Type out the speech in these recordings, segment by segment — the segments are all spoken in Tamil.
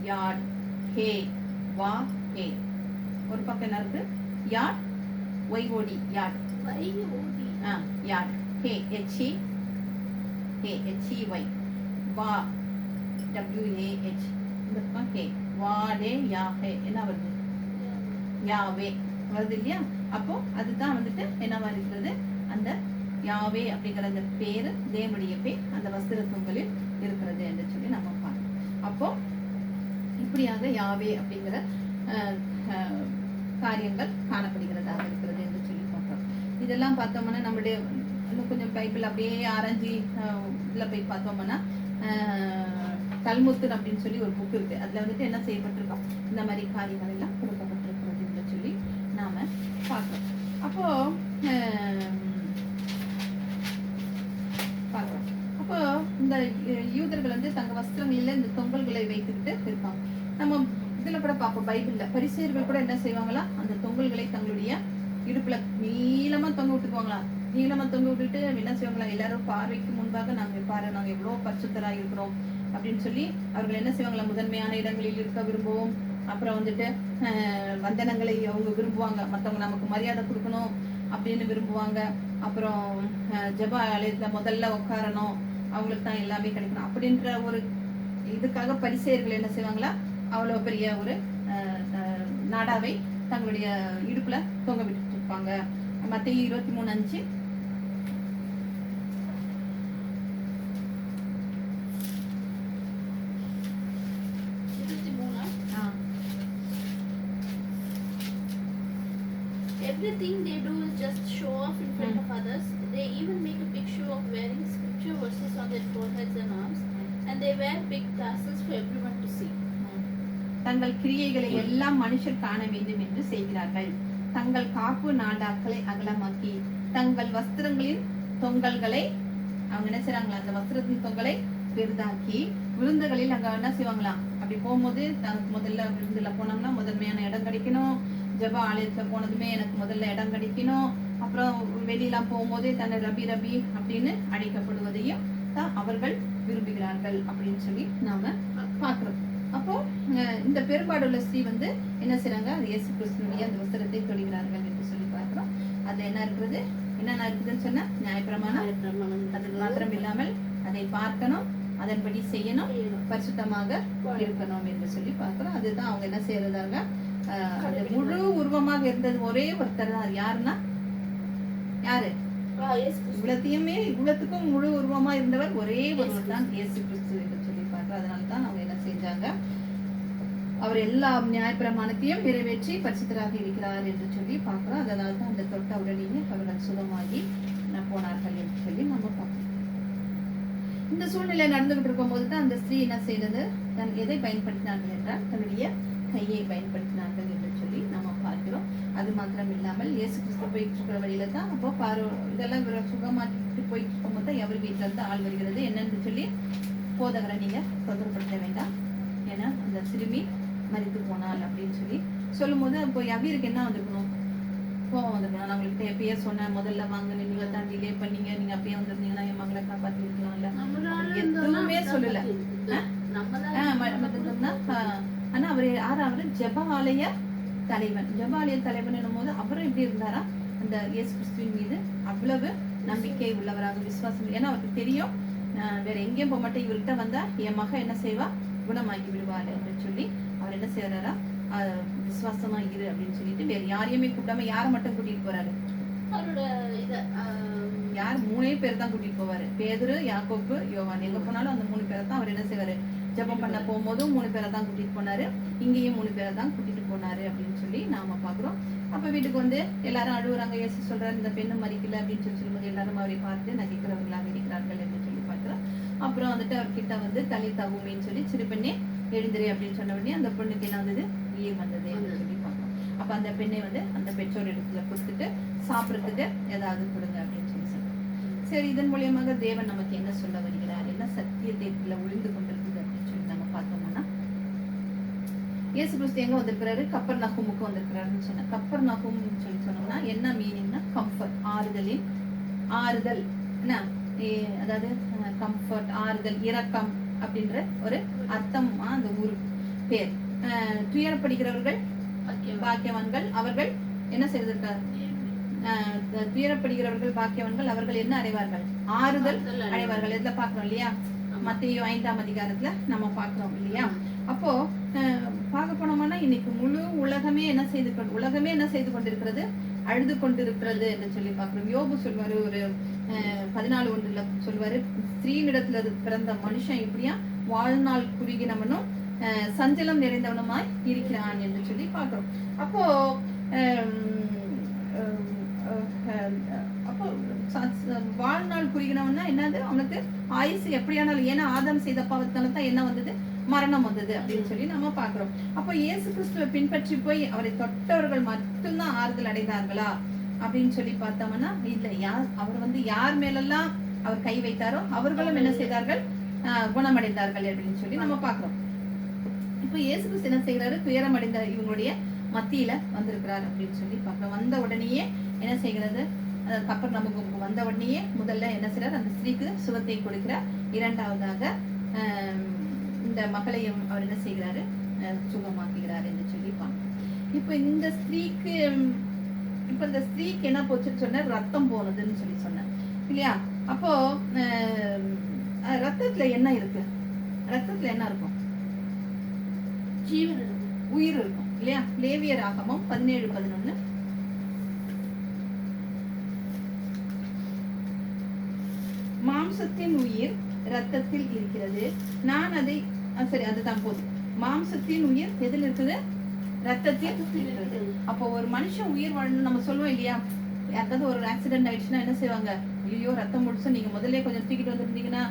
யாட், ஹே, வா, ஹே. ஒரு பக்கம் என்ன இருக்கு? Yod, Y O D, yod. Yod. Hey, H E, hey, H E Y. Waw, W A H. இந்த பக்கம் ஹே. வாடே, யாஹே. என்ன வருது? யாவே வருது இல்லையா? அப்போ அதுதான் வந்துட்டு என்னவா இருக்கிறது? அந்த யாவே அப்படிங்கிற அந்த பேரு தேவனுடைய பேர் அந்த வஸ்திர தொங்கலில் இருக்கிறது என்று சொல்லி நம்ம பார்க்கணும். அப்போ இப்படியாக யாவே அப்படிங்கிற காரியங்கள் காணப்படுகிறதாக இருக்கிறது என்று சொல்லி பார்க்கிறோம். இதெல்லாம் பார்த்தோம்னா நம்மளுடைய இன்னும் கொஞ்சம் பைபிள் அப்படியே ஆராய்ச்சி இதில் போய் பார்த்தோம்னா தல்முத்து அப்படின்னு சொல்லி ஒரு புக் இருக்கு. அதுல வந்துட்டு என்ன செய்யப்பட்டிருக்கோம்? இந்த மாதிரி காரியங்கள் எல்லாம் கொடுக்கப்பட்டிருக்கிறது என்று சொல்லி நாம பார்க்கிறோம். அப்போ பார்க்கிறோம். அப்போ இந்த யூதர்கள் வந்து தங்க வஸ்திரங்களில இந்த தொங்கல்களை வைத்துக்கிட்டு இருப்பாங்க. நம்ம இதுல கூட பார்ப்போம் பைபிள்ல பரிசேயர்கள் கூட என்ன செய்வாங்களா? அந்த தொங்கல்களை தங்களுடைய இடுப்புல நீளமா தொங்க விட்டுக்குவாங்களா? நீளமா தொங்க விட்டுட்டு என்ன செய்வாங்களா? எல்லாரும் பார்வைக்கு முன்பாக நாங்க எவ்வளவு பரிசுத்தராக இருக்கிறோம் அப்படின்னு சொல்லி அவர்கள் என்ன செய்வாங்களா? முதன்மையான இடங்களில் இருக்க விரும்புவோம். அப்புறம் வந்துட்டு வந்தனங்களை அவங்க விரும்புவாங்க. மற்றவங்க நமக்கு மரியாதை கொடுக்கணும் அப்படின்னு விரும்புவாங்க. அப்புறம் ஜெப ஆலயத்துல முதல்ல உட்காரணும், அவங்களுக்கு தான் எல்லாமே கிடைக்கணும் அப்படின்ற ஒரு இதுக்காக பரிசேயர்கள் என்ன செய்வாங்களா? அவ்வளவு பெரிய ஒரு நாடாவை தங்களுடைய இடுப்புல தொங்க விட்டு இருப்பாங்க. மத்தேயு 23:5. Everything they do is just show off in front of others. They even make a big show of wearing scripture verses on their foreheads and arms, and they wear big tassels for everyone to see. தங்கள் கிரியைகளை எல்லாம் மனுஷர் காண வேண்டும் என்று செய்கிறார்கள். தங்கள் காப்பு நாடாக்களை அகலமாக்கி தங்கள் வஸ்திரங்களின் தொங்கல்களை அவங்க என்ன செய்றாங்களா? அந்த வஸ்திரத்தின் தொங்கலை பெரிதாக்கி விருந்துகளில் அங்க என்ன செய்வாங்களாம்? அப்படி போகும்போது முதல்ல விருந்துல போனோம்னா முதன்மையான இடம் கிடைக்கணும். ஜெப ஆலயத்துல போனதுமே எனக்கு முதல்ல இடம் கிடைக்கணும். அப்புறம் வெளியெல்லாம் போகும்போதே தன்னை ரபி ரபி அப்படின்னு அழைக்கப்படுவதையும் தான் அவர்கள் விரும்புகிறார்கள் அப்படின்னு சொல்லி நாம பார்க்கிறோம். அப்போ இந்த பெரும்பாடுள்ள ஸ்ரீ வந்து என்ன செய்றாங்க? அது இயேசு கிறிஸ்துவினுடைய அந்த வஸ்திரத்தை தொடுகிறார்கள் என்று சொல்லி பார்க்கிறோம். அது என்ன இருக்கிறது? என்னென்ன இருக்குதுன்னு சொன்னா நியாயப்பிரமாணம். அது மாத்திரம் இல்லாமல் அதை பார்க்கணும், அதன்படி செய்யணும், பரிசுத்தமாக இருக்கணும் என்று சொல்லி பார்க்கிறோம். அதுதான் அவங்க என்ன செய்யறதாக அந்த முழு உருவமாக இருந்தது ஒரே ஒருத்தர் தான். அது யாருன்னா யாரு? இவ்வளத்துக்கும் முழு உருவமா இருந்தவர் ஒரே ஒருவர் தான் இயேசு கிறிஸ்து என்று சொல்லி பார்க்கிறோம். அதனால்தான் அவங்க என்ன செஞ்சாங்க? அவர் எல்லா நியாயப்பிரமாணத்தையும் நிறைவேற்றி பரிசுத்தராக இருக்கிறார் என்று சொல்லி பார்க்கிறோம். அதனால தான் அந்த தொட்ட உடனேயே அவர்கள் சுகமாகி போனார்கள் என்று சொல்லி நம்ம பார்க்கிறோம். இந்த சூழ்நிலை நடந்துகிட்டு இருக்கும் போது தான் அந்த ஸ்திரீ என்ன செய்தது? தன் எதை பயன்படுத்தினார்கள் என்றால் தன்னுடைய கையை பயன்படுத்தினார்கள் என்று சொல்லி நம்ம பார்க்கிறோம். அது மாத்திரம் இல்லாமல் இயேசு கிறிஸ்து போயிட்டு இருக்கிற வழியில தான் அப்போ இதெல்லாம் சுகமாக்கிட்டு போயிட்டு இருக்கும்போது தான் எவர் வீட்டுல இருந்து ஆள் வருகிறது. என்னன்னு சொல்லி போதகரை நீங்க தொந்தரப்படுத்த வேண்டாம், ஏன்னா அந்த சிறுமி மரித்து போனாள் அப்படின்னு சொல்லி சொல்லும் போது இப்போ எவருக்கு என்ன வந்திருக்கணும்? கோவம் வந்திருக்கணும். நான் உங்களுக்கு எப்பயே சொன்னேன், முதல்ல வாங்க, நீங்க தான் டிலே பண்ணீங்க, நீங்க அப்பயே வந்திருந்தீங்கன்னா என் மகளை காப்பாத்தி இருக்கலாம்ல. எதுவுமே சொல்லல. ஆனா அவரு யாராவது ஜெப ஆலய தலைவன். ஜெப ஆலய தலைவன் என்னும் போது அவரும் எப்படி இருந்தாரா? அந்த இயேசு கிறிஸ்துவின் மீது அவ்வளவு நம்பிக்கை உள்ளவராக, விசுவாசம். ஏன்னா அவருக்கு தெரியும் வேற எங்கேயும் போக மாட்டேன், இவர்கிட்ட வந்தா என் மக என்ன செய்வா? குணமாக்கி விடுவாரு என்று சொல்லி அவர் என்ன செய்யறாரா? விசுவாசமா இரு அப்படின்னு சொல்லிட்டு வேற யாரையுமே கூப்பிடாம யாரை மட்டும் கூட்டிட்டு போறாரு? யார்? 3 பேர் தான் கூட்டிட்டு போவாரு. பேதுரு, யாக்கோப்பு, யோவான். எங்க போனாலும் அந்த 3 பேரை தான் அவர் என்ன செய்வாரு? ஜெபம் பண்ண போகும்போதும் 3 பேரை தான் கூட்டிட்டு போனாரு, இங்கேயும் 3 பேரை தான் கூட்டிட்டு போனாரு அப்படின்னு சொல்லி நாம பாக்குறோம். அப்ப வீட்டுக்கு வந்து எல்லாரும் அழுகுறாங்க. இயேசு சொல்றாரு இந்த பெண்ணு மறிக்கல அப்படின்னு சொல்லி சொல்லும்போது எல்லாரும் அவரை பார்த்து நகைக்கிறவர்களாக இருக்கிறார்கள் என்று சொல்லி பார்க்கிறோம். அப்புறம் வந்துட்டு அவர்கிட்ட வந்து தலை தகுமின்னு சொல்லி சிறு பெண்ணே எழுந்திரே அப்படின்னு சொன்ன உடனே அந்த பெண்ணுக்கு என்ன வந்தது? உயிர் வந்தது என்று சொல்லி பார்க்கிறோம். அப்ப அந்த பெண்ணை வந்து அந்த பெற்றோர் இடத்துல கொடுத்துட்டு சாப்பிடறதுக்கு ஏதாவது கொடுங்க அப்படின்னு சொல்லி சொல்றோம். சரி, இதன் மூலியமாக தேவன் நமக்கு என்ன சொல்ல வருகிறார், என்ன சத்தியத்தை ஒளிந்து கொண்டிருக்குது அப்படின்னு சொல்லி நம்ம பார்த்தோம்னா, இயேசு கிறிஸ்து எங்க வந்திருக்கிறாரு? கப்பர்நகூமுக்கு வந்திருக்கிறாருன்னு சொன்ன. கப்பர்நகூம் சொல்லி சொன்னோம்னா என்ன மீனிங்னா கம்ஃபர்ட், ஆறுதலின் ஆறுதல் என்ன, அதாவது கம்ஃபர்ட், ஆறுதல், இரக்கம் அப்படின்ற ஒரு அர்த்தம் அந்த ஊருக்கு. பேர். துயரப்படுகிறவர்கள் பாக்கியவான். பாக்கியவான்கள், அவர்கள் என்ன செய்திருக்கார்? துயரப்படுகிறவர்கள் பாக்கியவான்கள், அவர்கள் என்ன அடைவார்கள்? ஆறுதல் அடைவார்கள். இதுல பாக்குறோம் இல்லையா? மத்தேயு 5ஆம் அதிகாரத்துல நம்ம பாக்குறோம் இல்லையா? அப்போ பார்க்க போனோம்னா இன்னைக்கு முழு உலகமே என்ன செய்து கொண்டிருக்கிறது? அழுது கொண்டிருக்கிறது என்று சொல்லி பார்க்கிறோம். யோபு சொல்வாரு, ஒரு 14:1 சொல்வாரு, ஸ்திரீனிடத்துல பிறந்த மனுஷன் இப்படியா வாழ்நாள் குறுகினவனும் சஞ்சலம் நிறைந்தவனுமாய் இருக்கிறான் என்று சொல்லி பார்க்கிறோம். அப்போ அப்போ வாழ்நாள் குறுகினவன்னா என்னது? அவனுக்கு ஆயுசு எப்படியானாலும், ஏன்னா ஆதாம் செய்த பாவத்தினால தான் என்ன வந்தது? மரணம் வந்தது அப்படின்னு சொல்லி நம்ம பாக்குறோம். அப்போ இயேசு கிறிஸ்துவை பின்பற்றி போய் அவரை தொட்டவர்கள் மட்டும்தான் ஆறுதல் அடைந்தார்களா அப்படின்னு சொல்லி பார்த்தோம்னா இல்ல. அவர் யார் மேலெல்லாம் அவர் கை வைத்தாரோ அவர்களும் என்ன செய்தார்கள்? குணமடைந்தார்கள் அப்படின்னு சொல்லி நம்ம பாக்குறோம். இப்போ இயேசு கிறிஸ்து என்ன செய்கிறாரு? துயரம் அடைந்த இவங்களுடைய மத்தியில வந்திருக்கிறார் அப்படின்னு சொல்லி பார்க்கிறோம். வந்த உடனேயே என்ன செய்கிறது? கப்பர்நகூமுக்கு வந்த உடனேயே முதல்ல என்ன செய்றார்? அந்த ஸ்திரீக்கு சுகத்தை கொடுக்கிறார். இரண்டாவதாக இந்த மகளையும் அவர் என்ன செய்கிறாரு? சுகமாக்குகிறார் என்று சொல்லி பார்க்கிறோம். இப்போ இந்த ஸ்திரீக்கு என்ன போச்சுன்னு சொன்ன? ரத்தம் போனதுன்னு சொல்லி சொன்னேன் இல்லையா? அப்போ ரத்தத்துல என்ன இருக்கு? ரத்தத்துல என்ன இருக்கும்? ஜீவன் இருக்கும், உயிர் இருக்கும் இல்லையா? லேவியராகமம் 17:11 மாம்சத்தின் உயிர் ரத்தத்தில் இருக்கிறது, நான் அதை சரி அதுதான் போதும். மாம்சத்தின் உயிர் எதில் இருக்குது? ரத்தத்தில் இருக்கிறது. அப்போ ஒரு மனுஷன் உயிர் வாழணும் நம்ம சொல்லுவோம் இல்லையா? யாருக்காவது ஒரு ஆக்சிடென்ட் ஆயிடுச்சுன்னா என்ன செய்வாங்க? ஐயோ ரத்தம் முடிச்சு நீங்க முதல்ல கொஞ்சம் தூக்கிட்டு வந்துருந்தீங்கன்னா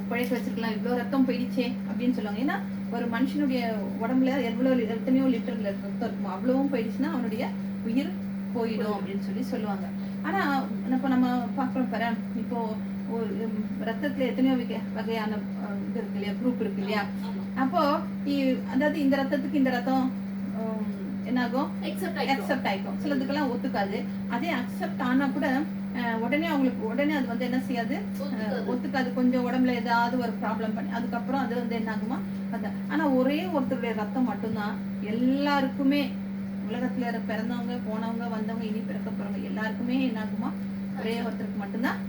குழைக்க வச்சிருக்கலாம், இவ்வளவு ரத்தம் போயிடுச்சே அப்படின்னு சொல்லுவாங்க. ஏன்னா ஒரு மனுஷனுடைய உடம்புல எத்தனையோ லிட்டர்ல ரத்தம் இருக்கும், அவ்வளவும் போயிடுச்சுன்னா அவனுடைய உயிர் போயிடும் அப்படின்னு சொல்லி சொல்லுவாங்க. ஆனா இப்ப நம்ம பாக்குறோம் பாரு, இப்போ ரத்தத்துல எத்தனையோ வகையான இது இருக்கு இல்லையா? குரூப் இருக்கு இல்லையா? அப்போ அதாவது இந்த ரத்தத்துக்கு இந்த ரத்தம் என்ன ஆகும்? அக்செப்ட் ஆயிக்கும். சிலதுக்கெல்லாம் ஒத்துக்காது. அதே அக்செப்ட் ஆனா கூட உடனே அது என்ன செய்யாது? ஒத்துக்காது. கொஞ்சம் உடம்புல ஏதாவது ஒரு ப்ராப்ளம் பண்ணி அதுக்கப்புறம் அது என்ன ஆகுமா? ஆனா ஒரே ஒருத்தருடைய ரத்தம் மட்டும்தான் எல்லாருக்குமே, உலகத்துல பிறந்தவங்க போனவங்க வந்தவங்க இனி பிறக்க போறவங்க எல்லாருக்குமே என்ன ஆகுமா? ஒரே ஒருத்தருக்கு மட்டும்தான்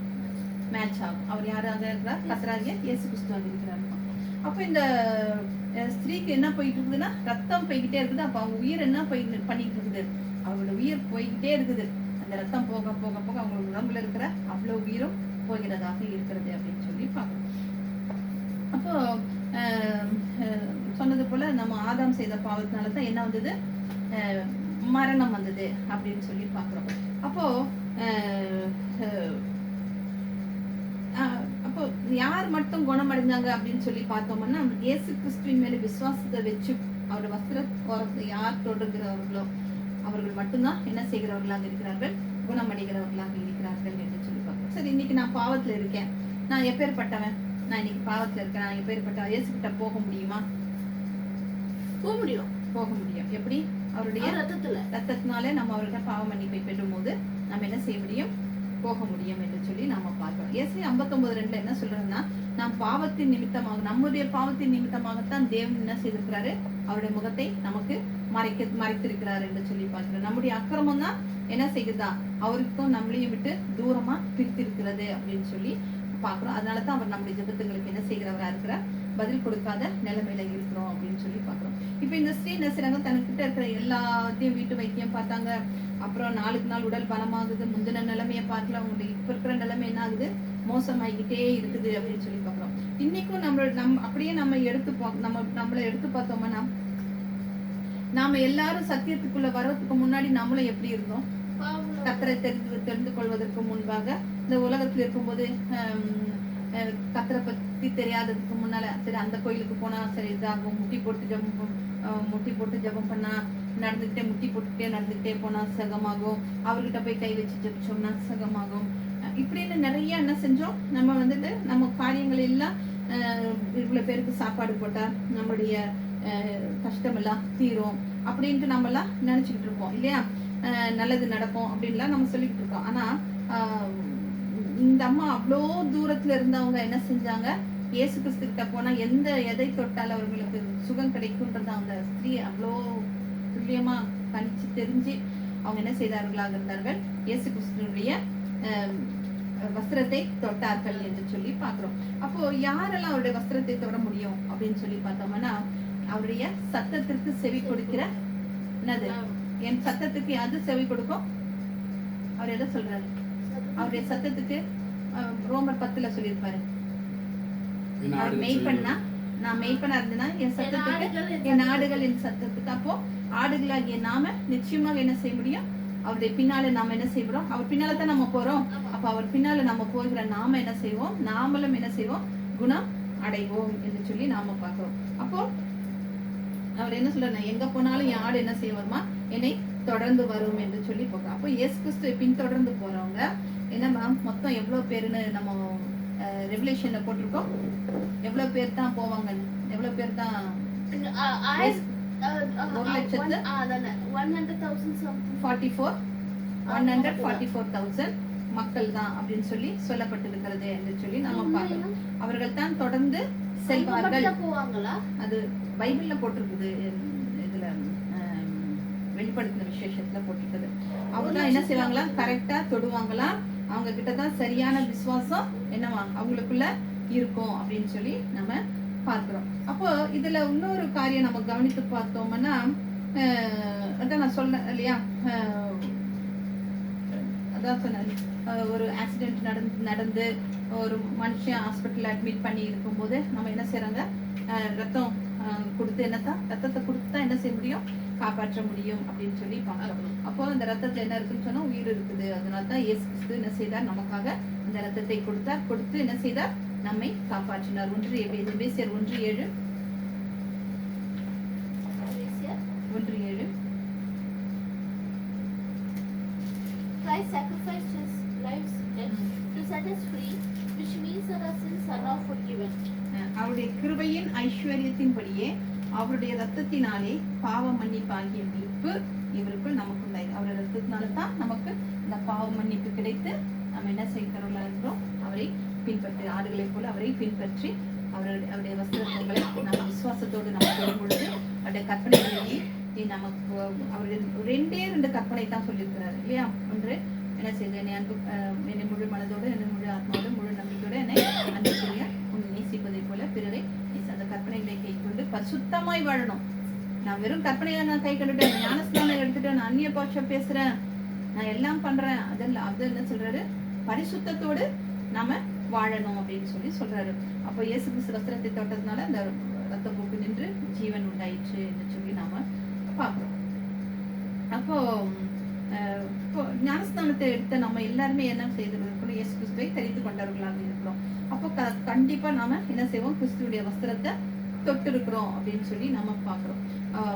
மேட்ச் ஆகும். அவர் யாராக இருக்கிறார்? கர்த்தராகிய இயேசு கிறிஸ்து இருக்கிறார். அப்ப இந்த ஸ்திரீக்கு என்ன போயிட்டு இருக்குதுன்னா ரத்தம் போய்கிட்டே இருக்குது. அப்ப அவங்க உயிர் என்ன பண்ணிட்டு இருக்குது? அவங்களோட உயிர் போய்கிட்டே இருக்குது. அந்த ரத்தம் போக போக போக அவங்களோட உடம்புல இருக்கிற அவ்வளவு உயிரும் போகிறதாக இருக்கிறது அப்படின்னு சொல்லி பார்க்கணும். அப்போ சொன்னது போல நம்ம ஆதாம் செய்த பாவத்தினாலதான் என்ன வந்தது? மரணம் வந்தது அப்படின்னு சொல்லி பார்க்கிறோம். அப்போ அப்போ யார் மட்டும் குணமடைஞ்சாங்க அப்படின்னு சொல்லி பார்த்தோம்னா, இயேசு கிறிஸ்துவின் மேல விசுவாசத்தை வச்சு அவரோட வஸ்திர ஓரத்தை யார் தொடர்கிறவர்களோ அவர்கள் மட்டும்தான் என்ன செய்கிறவர்களாக இருக்கிறார்கள்? குணமடைகிறவர்களாக இருக்கிறார்கள் என்று சொல்லி பார்க்கிறோம். சரி, இன்னைக்கு நான் பாவத்துல இருக்கேன், நான் எப்பேற்பட்டவன்? நான் இன்னைக்கு பாவத்துல இருக்கேன், நான் எப்பேற்பட்ட இயேசு கிட்ட போக முடியுமா? போக முடியும். எப்படி? அவருடைய ரத்தத்தினாலே நம்ம அவர்கிட்ட பாவ மன்னிப்பை பெறும் போது நம்ம என்ன செய்ய முடியும்? போக முடியும் என்று சொல்லி நாம பார்க்கிறோம். ஏசாயா 59:2 என்ன சொல்றதுன்னா, நாம் பாவத்தின் நிமித்தமாக, நம்முடைய பாவத்தின் நிமித்தமாகத்தான் தேவன் என்ன செய்திருக்கிறாரு? அவருடைய முகத்தை நமக்கு மறைத்திருக்கிறார் என்று சொல்லி பார்க்கிறோம். நம்முடைய அக்கிரமம் தான் என்ன செய்யுதா? அவருக்கும் நம்மளையும் விட்டு தூரமா பிரித்திருக்கிறது அப்படின்னு சொல்லி பார்க்கிறோம். அதனாலதான் அவர் நம்முடைய ஜெபத்துங்களுக்கு என்ன செய்கிறவரா இருக்கிறார்? பதில் கொடுக்காத நிலைமையில இருக்கிறோம் அப்படின்னு சொல்லி பார்க்கிறோம். இப்ப இந்த ஸ்ரீ என்ன செய்றாங்க? தனக்கிட்ட இருக்கிற எல்லாத்தையும் வீட்டு வைத்தியம் பார்த்தாங்க. அப்புறம் நாளுக்கு நாள் உடல் பலமாகுது. முந்தின நிலைமையை பார்க்கல, அவங்களுடைய இப்ப இருக்கிற நிலைமை என்ன ஆகுது? மோசமாகிக்கிட்டே இருக்குது அப்படின்னு சொல்லி பார்க்கிறோம். இன்னைக்கும் அப்படியே நம்மளை எடுத்து பார்த்தோம்னா, நாம எல்லாரும் சத்தியத்துக்குள்ள வர்றதுக்கு முன்னாடி நம்மளும் எப்படி இருந்தோம்? கர்த்தரை தெரிந்து கொள்வதற்கு முன்பாக இந்த உலகத்துல இருக்கும்போது கர்த்தரை பத்தி தெரியாததுக்கு முன்னால, சரி அந்த கோயிலுக்கு போனா சரி இதாகும், முட்டி போட்டு ஜெபம் பண்ணா நடந்துகிட்டே, முட்டி போட்டுக்கிட்டே நடந்துகிட்டே போனா சுகமாகும், அவர்கிட்ட போய் கை வச்சு ஜெபிச்சோம்னா சுகமாகும், இப்படின்னு நிறைய என்ன செஞ்சோம்? நம்ம நம்ம காரியங்கள் எல்லாம் இவ்வளவு பேருக்கு சாப்பாடு போட்டா நம்மளுடைய கஷ்டம் எல்லாம் தீரும் அப்படின்ட்டு நம்ம எல்லாம் நினைச்சுக்கிட்டு இருக்கோம் இல்லையா? நல்லது நடக்கும் அப்படின்லாம் நம்ம சொல்லிட்டு இருக்கோம். ஆனா இந்த அம்மா அவ்வளோ தூரத்துல இருந்தவங்க என்ன செஞ்சாங்க? இயேசு கிறிஸ்து கிட்ட போனா எதை தொட்டால் அவர்களுக்கு சுகம் கிடைக்கும்ன்றத அந்த ஸ்திரீ அவ்வளோ துல்லியமா கணிச்சு தெரிஞ்சு அவங்க என்ன செய்தார்களாக இருந்தார்கள், இயேசு கிறிஸ்துனுடைய வஸ்திரத்தை தொட்டார்கள் என்று சொல்லி பார்க்கிறோம். அப்போ யாரெல்லாம் அவருடைய வஸ்திரத்தை தொட முடியும் அப்படின்னு சொல்லி பார்த்தோம்னா, அவருடைய சத்தத்திற்கு செவி கொடுக்கிற, என்னது, என் சத்தத்துக்கு அது செவி கொடுக்கும். அவர் எதை சொல்றாரு, அவருடைய சத்தத்துக்கு ரோமர் 10 சொல்லியிருப்பாரு, அவர் மெய்ப்பண்ணா, நான் மெய்ப்பனா இருந்தேன்னா என் சத்தத்துக்கு, என் ஆடுகள் என் சத்தத்துக்கு. அப்போ ஆடுகளாகிய நாம நிச்சயமாக என்ன செய்ய முடியும், அவருடைய பின்னால நாம என்ன செய்வோம், அவர் பின்னால தான் நம்ம போறோம். அப்ப அவர் பின்னால நம்ம போகிற நாம என்ன செய்வோம், நாமளும் என்ன செய்வோம், குணம் அடைவோம் என்று சொல்லி நாம பார்க்கிறோம். அப்போ அவர் என்ன சொல்றாரு, எங்க போனாலும் என் ஆடு என்ன செய்வோமா, என்னை தொடர்ந்து வரும் என்று சொல்லி போகிறோம். அப்போ இயேசு கிறிஸ்துவை பின்தொடர்ந்து போறவங்க என்ன மொத்தம் எவ்வளவு பேருன்னு நம்ம ரெவலேஷன்ல போட்டிருக்கோம். எவ்வளவு பேர் தான் போவாங்க, எவ்வளவு பேர் தான் 144,000 மக்கள் தான் அப்படின்னு சொல்லி சொல்லப்பட்டிருக்கிறது என்று சொல்லி நம்ம பார்க்கிறோம். அவர்கள் தான் தொடர்ந்து செல்வார்கள். அது பைபிள்ல போட்டிருக்குது, இதுல வெளிப்படுத்தின விசேஷத்துல போட்டிருக்குது. அவங்க என்ன செய்வாங்களா, கரெக்டா தொடுவாங்களா, அவங்க கிட்டதான் சரியான விசுவாசம் என்னவா அவங்களுக்குள்ள இருக்கும் அப்படின்னு சொல்லி நம்ம பார்க்கிறோம். அப்போ இதுல இன்னொரு காரியம் நம்ம கவனித்து பார்த்தோம்னா, அதான் நான் சொல்ல இல்லையா, அதான் சொன்னேன், ஒரு ஆக்சிடென்ட் நடந்து ஒரு மனுஷன் ஹாஸ்பிட்டல் அட்மிட் பண்ணி இருக்கும்போது நம்ம என்ன செய்யறாங்க, ரத்தம் கொடுத்து ரத்தத்தை கொடுத்து தான் என்ன செய்ய முடியும், காப்பாற்ற முடியும் அப்படின்னு சொல்லி பார்க்கிறோம். அப்போ அந்த ரத்தத்துல என்ன இருக்குன்னு சொன்னா உயிர் இருக்குது. அதனாலதான் இயேசு கிறிஸ்து என்ன செய்தார், நமக்காக அந்த ரத்தத்தை கொடுத்து என்ன செய்தார், நம்மை காப்பாற்றினார். எபேசியர் 1:7 Christ sacrificed his life to set us free, which means that our sins are now forgiven. அவருடைய கிருபையின் ஐஸ்வர்யத்தின்படியே அவருடைய ரத்தத்தினாலே பாவ மன்னிப்பாகிய மீட்பு இவருக்குள் நமக்கு உண்டாயிருக்கு. அவருடைய ரத்தத்தினால தான் நமக்கு இந்த பாவ மன்னிப்பு கிடைத்து நம்ம என்ன செய்கிறவர்களா இருக்கிறோம், அவரை பின்பற்றி, ஆடுகளை போல அவரை பின்பற்றி அவருடைய வஸ்திரங்களை நம்ம விசுவாசத்தோடு நம்ம பெறும் பொழுது அவருடைய கற்பனைகளை நமக்கு அவருடைய 2 கற்பனை தான் சொல்லியிருக்கிறாரு இல்லையா. ஒன்று என்ன செய்து, என்னை முழு மனதோடு, என்னை முழு ஆத்மாவோடு, முழு நம்பிக்கையோடு என்னை அன்புக்குரிய உன்னை நேசிப்பதை போல பிறரை அந்த கற்பனைகளை கை கொண்டு பரிசுத்தமாய் வாழணும். நான் வெறும் கற்பனையா நான் கை கொண்டுட்டேன், ஞானஸ்நானம் எடுத்துட்டேன், நான் அந்நிய பாஷை பேசுறேன், நான் எல்லாம் பண்றேன், அதெல்லாம் அது என்ன சொல்றாரு, பரிசுத்தத்தோடு நாம வாழணும் அப்படின்னு சொல்லி சொல்றாரு. அப்போ இயேசு கிறிஸ்து வஸ்திரத்தை தொட்டதுனால அந்த ரத்த போக்கு நின்று ஜீவன் உண்டாயிற்று என்று சொல்லி நாம பார்க்கிறோம். அப்போ ஞானஸ்நானத்தை எடுத்த நம்ம எல்லாருமே என்ன செய்திருக்கிறோம், இயேசு கிறிஸ்துவை தரித்து கொண்டவர்களாக இருக்கிறோம். அப்போ கண்டிப்பா நாம என்ன செய்வோம், கிறிஸ்துடைய வஸ்திரத்தை தொட்டு இருக்கிறோம் அப்படின்னு சொல்லி நம்ம பார்க்கிறோம்.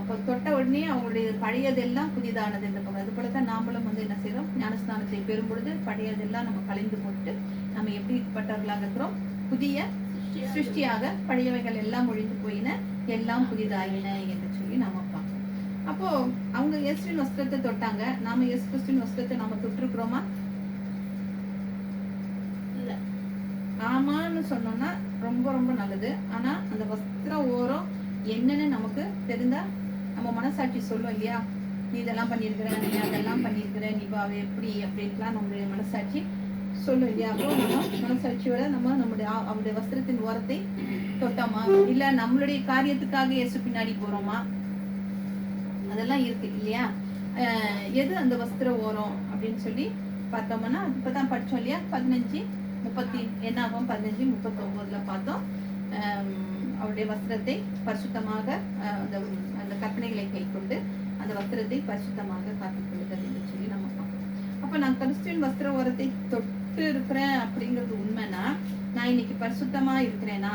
இப்போ தொட்ட உடனே அவங்களுடைய பழையதெல்லாம் புதிதானது என்று பார்க்கிறோம். அது போலதான் நாமளும் என்ன செய்யறோம், ஞானஸ்நானத்தை பெறும் பொழுது பழையதெல்லாம் நம்ம கலைந்து போட்டு நம்ம எப்படிப்பட்டவர்களாக இருக்கிறோம், புதிய சிருஷ்டியாக, பழையவைகள் எல்லாம் ஒழிந்து போயின, எல்லாம் புதிதாயின என்று சொல்லி நாம பார்க்கிறோம். அப்போ அவங்க இயேசுவின் வஸ்திரத்தை தொட்டாங்க, நாம இயேசு கிறிஸ்துவின் வஸ்திரத்தை நாம தொட்டிருக்கிறோமா? ஆமான்னு சொன்னோம்னா ரொம்ப ரொம்ப நல்லது. ஆனா அந்த வஸ்திரம் ஓரம் என்னன்னு நமக்கு தெரிந்தா நம்ம மனசாட்சி சொல்லும் இல்லையா, நீ இதெல்லாம் பண்ணியிருக்கிற, நீ அதெல்லாம் பண்ணியிருக்கிற, நீ பாவ எப்படி அப்படின்ட்டுலாம் நம்மளுடைய மனசாட்சி சொல்லும் இல்லையா. அப்போ நம்ம மனசாட்சியோட நம்முடைய அவருடைய வஸ்திரத்தின் ஓரத்தை தொட்டோமா, இல்ல நம்மளுடைய காரியத்துக்காக இயேசு பின்னாடி போறோமா, அதெல்லாம் இருக்கு இல்லையா. எது அந்த வஸ்திர ஓரம் அப்படின்னு சொல்லி பார்த்தோம்னா, இப்பதான் படிச்சோம் இல்லையா, 15:30 என்ன ஆகும், 15:39 பார்த்தோம். அவருடைய வஸ்திரத்தை பரிசுத்தமாக அந்த கற்பனைகளை கை கொண்டு அந்த வஸ்திரத்தை பரிசுத்தமாக காத்துக் கொள்ளுதல் என்று சொல்லி நம்ம பார்க்கணும். அப்ப நான் கிறிஸ்துவின் வஸ்திர ஓரத்தை தொட்டு இருக்கிறேன் அப்படிங்கிறது உண்மைனா, நான் இன்னைக்கு பரிசுத்தமா இருக்கிறேனா,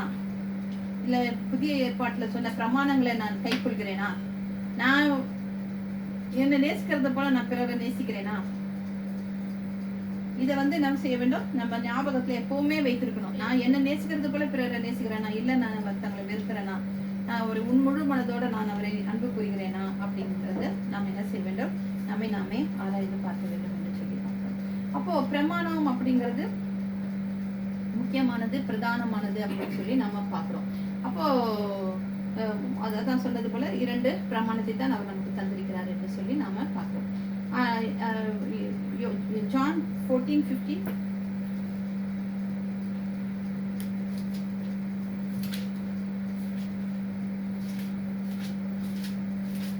இல்ல புதிய ஏற்பாட்டுல சொன்ன பிரமாணங்களை நான் கை கொள்கிறேனா, நான் என்ன நேசிக்கிறத போல நான் பிறரை நேசிக்கிறேனா, இதை நம்ம செய்ய வேண்டும், நம்ம ஞாபகத்துல எப்பவுமே வைத்திருக்கணும். நான் என்ன நேசிக்கிறது போல பிறரை நேசிக்கிறேனா, இல்ல நான் தங்களை வெறுக்கிறேனா, நான் ஒரு முழு மனதோட நான் அவரை அன்பு புரிகிறேனா அப்படிங்கறது நாம் என்ன செய்ய வேண்டும், நாமே ஆராய்ந்து பார்க்க வேண்டும் என்று சொல்லி பார்க்கிறோம். அப்போ பிரமாணம் அப்படிங்கிறது முக்கியமானது, பிரதானமானது அப்படின்னு சொல்லி நம்ம பார்க்கிறோம். அப்போ அதான் சொன்னது போல 2 பிரமாணத்தை தான் அவர் நமக்கு தந்திருக்கிறார் என்று சொல்லி நாம பார்க்கிறோம். John 14:15.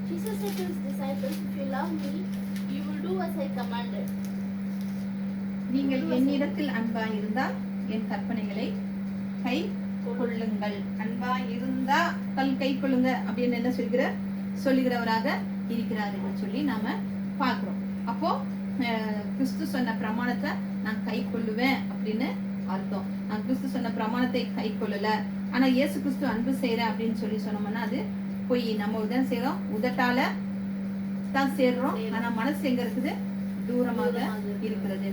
Jesus said to his disciples, "If you love me, you will do as I commanded." நீங்கள் என்னிடத்தில் அன்பாய் இருந்தால் என் கற்பனைகளை கை கொள்ளுங்கள். அன்பாய் இருந்தா கை கொள்ளுங்க அப்படின்னு என்ன சொல்லுகிறவராக இருக்கிறார் என்று சொல்லி நாம பார்க்கிறோம். அப்போ கிறிஸ்து சொன்ன பிரமாணத்தை நான் கை கொள்ளுவேன் அப்படின்னு அர்த்தம். நான் கிறிஸ்து சொன்ன பிரமாணத்தை கை கொள்ளல, ஆனா இயேசு கிறிஸ்து அன்பு செய்யறேன் அப்படின்னு சொல்லி சொன்னோம்னா அது பொய். நம்ம உதவி செய்யறோம், உதட்டால தான் சேர்றோம், ஆனா மனசு எங்க இருக்குது? தூரமாக இருக்கிறது.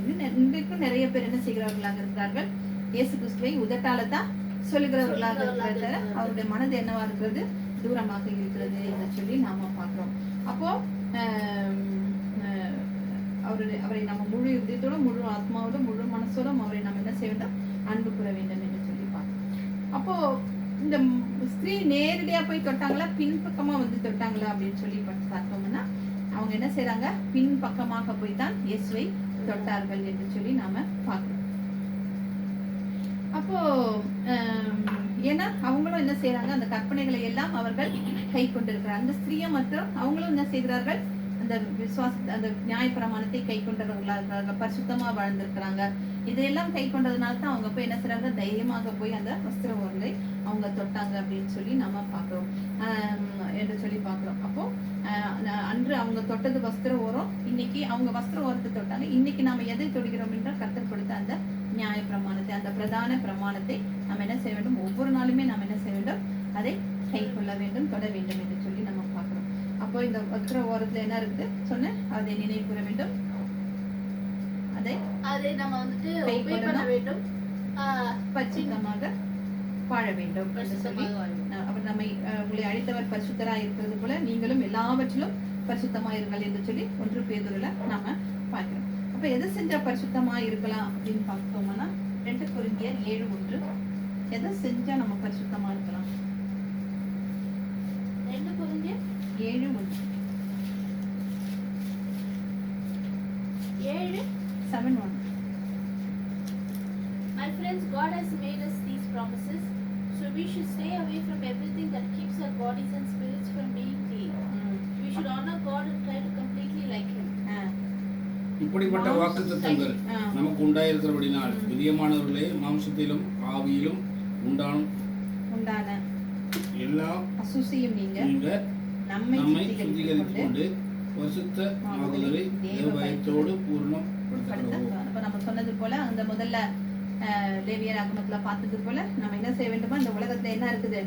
இன்றைக்கும் நிறைய பேர் என்ன செய்கிறவர்களாக இருக்கிறார்கள்? இயேசு கிறிஸ்துவை உதட்டால தான் சொல்லுகிறவர்களாக இருக்கிறது, அவருடைய மனது என்னவா இருக்கிறது? தூரமாக இருக்கிறது என்று சொல்லி நாம பார்க்கிறோம். அப்போ அவரை நம்ம முழு இதயத்தோட, முழு ஆத்மாவோட, முழு மனசோட அவரை நம்ம என்ன செய்ய வேண்டும்? அன்பு கூற வேண்டும் என்று சொல்லி பார்க்கிறோம். அப்போ இந்த ஸ்திரீ நேரடியா போய் தொட்டாங்களா, பின்பக்கமா வந்து தொட்டாங்களா அப்படின்னு சொல்லி பார்த்தோம்னா அவங்க என்ன செய்யறாங்க? பின்பக்கமாக போய் தான் இயேசுவை தொட்டார்கள் என்று சொல்லி நாம பார்க்கிறோம். அப்போ ஏன்னா அவங்களும் என்ன செய்யறாங்க? அந்த கற்பனைகளை எல்லாம் அவர்கள் கை கொண்டிருக்கிறாங்க. அந்த ஸ்திரீயும் மற்றும் அவங்களும் என்ன செய்கிறார்கள்? அந்த அந்த நியாயப்பிரமாணத்தை கை கொண்டவர்களா இருக்கிறாங்க, பரிசுத்தமா வாழ்ந்திருக்கிறாங்க. இதையெல்லாம் கை கொண்டதுனால தான் அவங்க போய் என்ன செய்யறாங்க? தைரியமாக போய் அந்த வஸ்திர ஓரங்களை அவங்க தொட்டாங்க அப்படின்னு சொல்லி நம்ம பார்க்கிறோம் என்று சொல்லி பார்க்கிறோம். அப்போ அன்று அவங்க தொட்டது வஸ்திர ஓரம், இன்னைக்கு அவங்க வஸ்திர ஓரத்தை தொட்டாங்க. இன்னைக்கு நாம எதை தொடுகிறோம் என்றால் கர்த்தர் கொடுத்த அந்த நியாய பிரமாணத்தை, அந்த பிரதான பிரமாணத்தை நம்ம என்ன செய்ய வேண்டும்? ஒவ்வொரு நாளுமே நாம் என்ன செய்ய வேண்டும்? அதை கை கொள்ள வேண்டும், தொட வேண்டும் என்று சொல்லி நம்ம பார்க்கிறோம். அப்போ இந்த வஸ்திர ஓரத்துல என்ன இருக்குது சொன்ன? அதை நினைவு கூற வேண்டும், அதை நம்ம வந்துட்டு கை கொள்ள வேண்டும், பரிசுத்தமாக வாழ வேண்டும் என்று சொல்லி அவர் நம்மை உங்களை அழைத்தவர் பரிசுத்தராய் இருக்கிறது போல நீங்களும் எல்லாவற்றிலும் பரிசுத்தமா இருங்கள் என்று சொல்லி 1 பேதுருல நாம பார்க்கிறோம். அப்ப எதை செஞ்சா பரிசுத்தமா இருக்கலாம் அப்படின்னு பார்த்தோம்னா 2 கொரிந்தியர் 7:1. எதை செஞ்சா நம்ம பரிசுத்தமா இருக்கலாம்? 2 கொரிந்தியர் 7:1. 7:1. My friends, God has made us these promises, so we should stay away from everything that keeps our bodies and spirits from being clean. We should honor God and try to completely like Him. இப்படிப்பட்ட வாக்குத்தத்தங்கள் நமக்கு உண்டாயிருக்கிறபடினால் பிரியமானவர்களே, மாம்சத்திலும் ஆவியிலும் உண்டான எல்லா அசுசியும் நீங்க நம்மை சுத்திகரித்துக் கொண்டு பரிசுத்த ஆகுதலை தேவபயத்தோடு பூர்ணப்படுத்தவும். அப்ப நம்ம சொன்னது போல அந்த முதல்ல லேவியர் ஆகமத்துல பார்த்தது போல நம்ம என்ன செய்ய வேண்டுமா? இந்த உலகத்துல என்ன இருக்குது?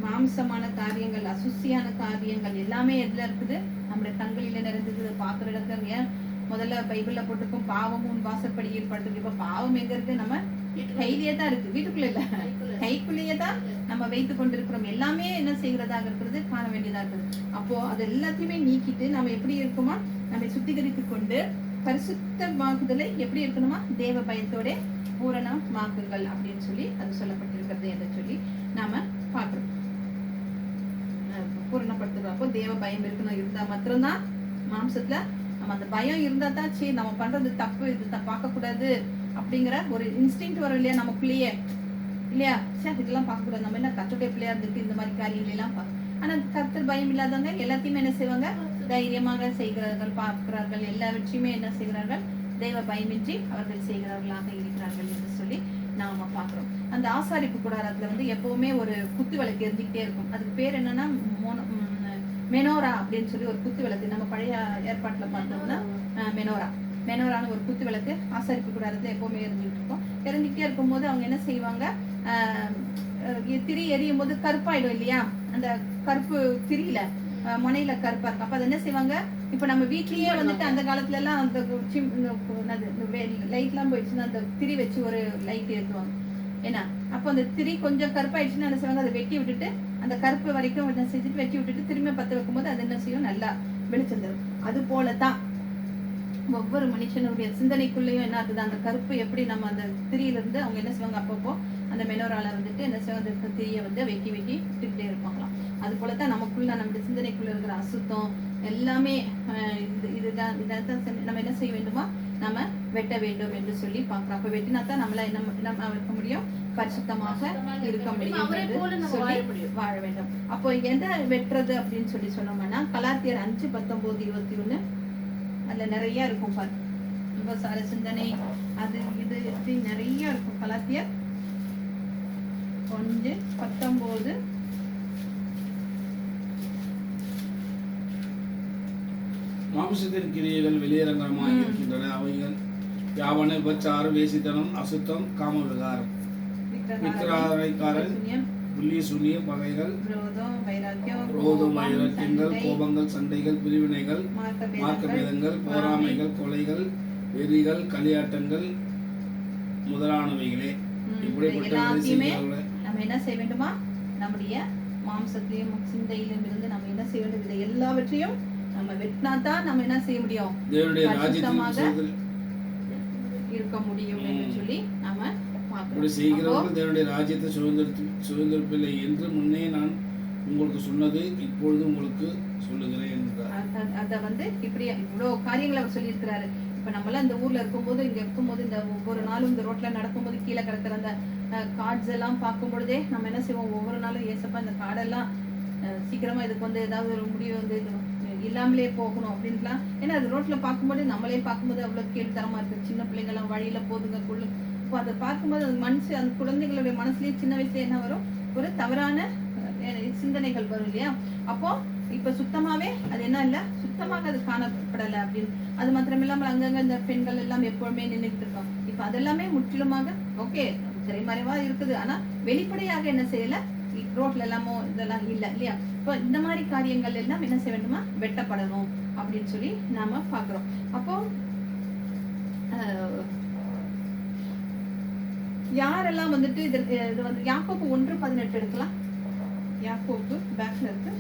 மாம்சமான காரியங்கள், அசுசியான காரியங்கள் எல்லாமே எதுல இருக்குது? நம்முடைய கண்களில நிறைந்தது. பாக்குற இடத்துல ஏன் முதல்ல பைபிள்ல போட்டிருக்கோம், பாவமும் வாசற்படியில் படுத்து. இப்ப பாவம் எங்க இருக்கு? நம்ம கையிலேயே தான் இருக்கு, வீட்டுக்குள்ள இல்ல, கைக்குள்ளேயே தான் நம்ம வைத்து கொண்டிருக்கிறோம். எல்லாமே என்ன செய்கிறதாக இருக்கிறது? காண வேண்டியதா இருக்குது. அப்போ அது எல்லாத்தையுமே நீக்கிட்டு நம்ம எப்படி இருக்குமா? நம்ம சுத்திகரித்து கொண்டு பரிசுத்தமாக்குதலை எப்படி இருக்கணுமா? தேவ பயத்தோட பூரணமாக்குங்கள் அப்படின்னு சொல்லி அது சொல்லப்பட்டிருக்கிறது என்று சொல்லி நாம பார்க்கிறோம். பூரணப்படுத்துறோம். அப்போ தேவ பயம் இருக்கணும். இருந்தா மாத்திரம்தான் மாம்சத்துல நம்ம அந்த பயம் இருந்தா தான் சரி நம்ம பண்றது தப்பு, இது பார்க்க கூடாது அப்படிங்கிற ஒரு இன்ஸ்டிங்க்ட் வரும் இல்லையா நமக்குள்ளேயே, இல்லையா? சரி இதெல்லாம் பார்க்க கூடாது, நம்ம என்ன கர்த்தருடைய பிள்ளையா இருந்துட்டு இந்த மாதிரி காரியங்கள் எல்லாம் ஆனா கர்த்தர் பயம் இல்லாதவங்க எல்லாத்தையுமே என்ன செய்வாங்க? தைரியமாக செய்கிறார்கள், பார்க்கிறார்கள், எல்லாவற்றையுமே என்ன செய்கிறார்கள்? தெய்வ பயமின்றி அவர்கள் செய்கிறவர்களாக இருக்கிறார்கள் என்று சொல்லி நாம பாக்குறோம். அந்த ஆசாரிப்பு கூடாரத்துல வந்து எப்பவுமே ஒரு குத்து விளக்கு எரிஞ்சுக்கிட்டே இருக்கும். அதுக்கு பேர் என்னன்னா மெனோரா அப்படின்னு சொல்லி ஒரு குத்து விளக்கு. நம்ம பழைய ஏற்பாட்டுல பார்த்தோம்னா மெனோரான்னு ஒரு குத்து விளக்கு ஆசாரிப்பு கூடாரத்துல எப்பவுமே எரிஞ்சுக்கிட்டு இருக்கும். எரிஞ்சுக்கிட்டே இருக்கும் போது அவங்க என்ன செய்வாங்க? திரி எரியும் போது கருப்பாயிடும் இல்லையா? அந்த கருப்பு திரியில முனையில கருப்பா இருக்கும். அப்ப அது என்ன செய்வாங்க? இப்ப நம்ம வீட்லயே வந்துட்டு அந்த காலத்துல எல்லாம் அந்த லைட் எல்லாம் போயிடுச்சுன்னா அந்த திரி வச்சு ஒரு லைட் ஏற்றுவாங்க. ஏன்னா அப்ப அந்த திரி கொஞ்சம் கருப்பாயிடுச்சுன்னா என்ன செய்வாங்க? அதை வெட்டி விட்டுட்டு அந்த கருப்பு வரைக்கும் செஞ்சுட்டு வெட்டி விட்டுட்டு திரும்ப பத்த வைக்கும் போது அது என்ன செய்யும்? நல்லா வெளிச்சம் தரும். அது போலதான் ஒவ்வொரு மனுஷனுடைய சிந்தனைக்குள்ளேயும் என்ன ஆகுது, அந்த கருப்பு எப்படி நம்ம அந்த திரியிலிருந்து அவங்க என்ன செய்வாங்க, அப்பப்போ அந்த மெனோரால வந்துட்டு என்ன செய்வாங்க, அந்த திரியை வந்து வெட்டி விட்டுக்கிட்டே இருப்பாங்களாம். அது போலதான் நமக்குள்ள நம்முடைய சிந்தனைக்குள்ள இருக்கிற அசுத்தம் எல்லாமே இதுதான் நம்ம என்ன செய்ய வேண்டுமா, நம்ம வெட்ட வேண்டும் என்று சொல்லி பார்க்கிறோம். அப்ப வெட்டினா தான் நம்மள என்ன இருக்க முடியும், பரிசுத்தமாக இருக்க முடியும் என்று சொல்லி வாழ வேண்டும். அப்போ எதை வெட்டுறது அப்படின்னு சொல்லி சொன்னோம்னா, கலாத்தியர் 5:19-21 அதுல நிறைய இருக்கும் பாரு, விபசார சிந்தனை அது இது இப்படி நிறைய இருக்கும். கலாத்தியர் 5:19 மாம்சத்தின் கிரியைகள் வெளியரங்கமாக இருக்கின்றன. அவைகள் யாவன: விபச்சாரம், வேசித்தனம், அசுத்தம், காம விகாரம், விக்கிரகாராதனை, புள்ளி, சூனியம், பகைகள், ரோதம், வைராக்கியங்கள், கோபங்கள், சண்டைகள், பிரிவினைகள், மார்க்கபேதங்கள், போராமைகள், கொலைகள், வெறிகள், களியாட்டங்கள் முதலானவைகளே. எல்லாத்தையுமே நம்ம என்ன செய்ய வேண்டுமா, நம்முடைய மாம்சத்திலையும் சிந்தையிலும் இருந்து நம்ம என்ன செய்ய வேண்டும், இதை எல்லாவற்றையும் நம்ம வெட்டினா தான் நம்ம என்ன செய்ய முடியும், தேவனுடைய ராஜ்யத்தில் இருக்க முடியும் என்று சொல்லி நாம பார்க்கிறோம். செய்கிறவர்கள் தேவனுடைய ராஜ்யத்தை சுதந்திரப்பில்லை என்று முன்னே நான் உங்களுக்கு சொன்னது இப்பொழுது உங்களுக்கு சொல்லுகிறேன் என்றார். அத வந்து இப்படி இவ்வளவு காரியங்களை அவர் சொல்லி இருக்கிறாரு. இப்ப நம்மளாம் இந்த ஊர்ல இருக்கும்போது, இங்க இருக்கும்போது, இந்த ஒவ்வொரு நாளும் இந்த ரோட்ல நடக்கும்போது கீழே கிடக்கிற அந்த கார்ட்ஸ் எல்லாம் பார்க்கும் பொழுதே நம்ம என்ன செய்வோம், ஒவ்வொரு நாளும் ஏசப்பா இந்த கார்டெல்லாம் சீக்கிரமா இதுக்கு வந்து ஏதாவது ஒரு முடிவு வந்து இல்லாமலே போகணும் அப்படின்லாம். ஏன்னா அது ரோட்ல பார்க்கும்போது நம்மளே பார்க்கும்போது அவ்வளவு கேள்வித்தரமா இருக்கு. சின்ன பிள்ளைங்க எல்லாம் வழியில போதுங்க கொள்ளு. இப்போ அதை பார்க்கும்போது அந்த அந்த குழந்தைகளுடைய மனசுலயே சின்ன வயசுல என்ன வரும், ஒரு தவறான சிந்தனைகள் வரும் இல்லையா. அப்போ இப்ப சுத்தமாவே அது என்ன இல்ல, சுத்தமாக அது காணப்படலை அப்படின்னு. அது மாத்திரமில்லாம அங்கங்க இந்த பெண்கள் எல்லாம் எப்பவுமே நின்றுட்டு இருக்கோம். இப்ப அதெல்லாமே முற்றிலுமாக ஓகே திரைமறைவா இருக்குது. ஆனா வெளிப்படையாக என்ன செய்யல, ரோட்ல எல்லாமோ இதெல்லாம் இல்ல இல்லையா. இப்போ இந்த மாதிரி காரியங்கள் எல்லாம் என்ன செய்ய வேண்டுமா, வெட்டப்படணும் அப்படின்னு சொல்லி நாம பாக்குறோம். அப்போ யாரெல்லாம் வந்துட்டு இது வந்து யாக்கோபு 1:18 எடுக்கலாம். யாக்கோபு பேக்ல இருக்கு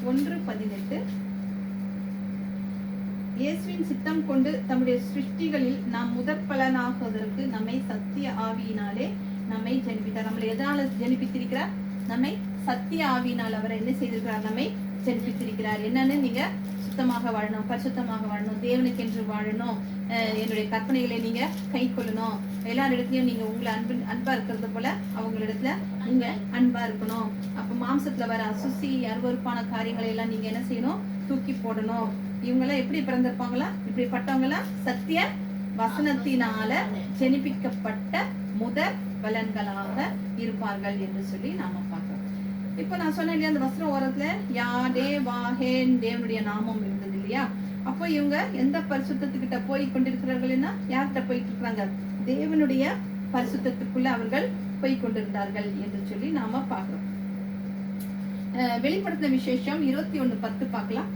1:18. இயேசுவின் சித்தம் கொண்டு தம்முடைய சிருஷ்டிகளில் நாம் முதற்பலனாகுவதற்கு நம்மை சத்திய ஆவியினாலே நம்மை ஜெனிப்பித்தார். நம்மளை எதனால ஜெனிப்பித்திருக்கிறார், நம்மை சத்திய ஆவியினால் அவர் என்ன செய்திருக்கிறார், நம்மை ஜெனிப்பித்திருக்கிறார். என்னன்னு, நீங்க சுத்தமாக வாழணும், பரிசுத்தமாக வாழணும், தேவனுக்கு என்று வாழணும், என்னுடைய கற்பனைகளை நீங்க கை கொள்ளணும், எல்லாரிடத்துலயும் நீங்க உங்களை அன்பா இருக்கிறது போல அவங்களிடத்துல நீங்க அன்பா இருக்கணும். அப்ப மாம்சத்துல வர அசுசி அருவருப்பான காரியங்களை எல்லாம் நீங்க என்ன செய்யணும், தூக்கி போடணும். இவங்க எல்லாம் எப்படி பிறந்திருப்பாங்களா, இப்படிப்பட்டவங்க எல்லாம் சத்திய வசனத்தினால ஜெனிப்பிக்கப்பட்ட முதற் பலன்களாக இருப்பார்கள் என்று சொல்லி நாம பார்க்கிறோம். இப்ப நான் சொன்னேன் இல்லையா, அந்த வஸ்திர ஓரத்துல யாடே வாஹேன் தேவனுடைய நாமம் இருந்தது இல்லையா. அப்போ இவங்க எந்த பரிசுத்தத்துக்கிட்ட போய் கொண்டிருக்கிறார்கள்னா, யார்கிட்ட போயிட்டு இருக்கிறாங்க, தேவனுடைய பரிசுத்தத்துக்குள்ள அவர்கள் போய் கொண்டிருந்தார்கள் என்று சொல்லி நாம பார்க்கிறோம். வெளிப்படுத்தின விசேஷம் 21:10 பார்க்கலாம்.